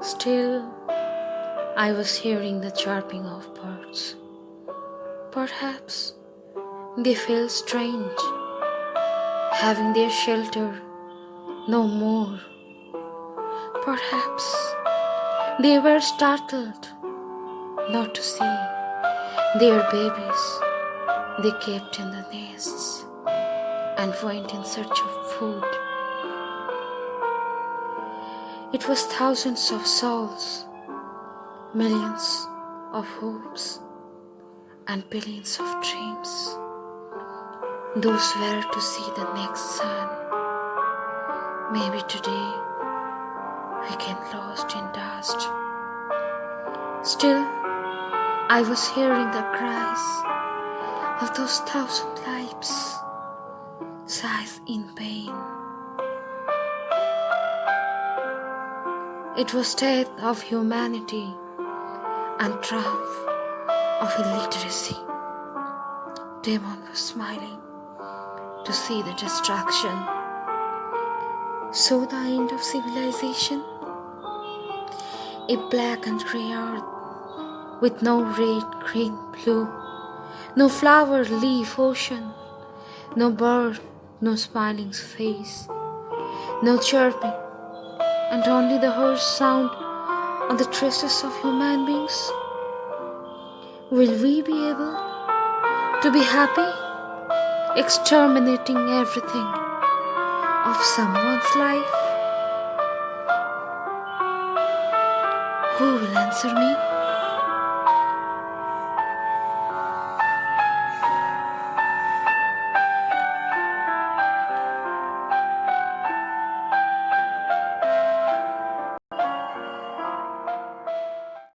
Still, I was hearing the chirping of birds. Perhaps they felt strange, having their shelter no more. Perhaps they were startled not to see their babies they kept in the nests and went in search of food. It was thousands of souls, millions of hopes, and billions of dreams. Those were to see the next sun. Maybe today we get lost in dust. Still, I was hearing the cries of those thousand lives, sighs in pain. It was death of humanity and triumph of illiteracy. Demon was smiling to see the destruction. So the end of civilization? A black and grey earth with no red, green, blue, no flower, leaf, ocean, no bird, no smiling face, no chirping, and only the harsh sound on the tresses of human beings. Will we be able to be happy, exterminating everything of someone's life? Who will answer me?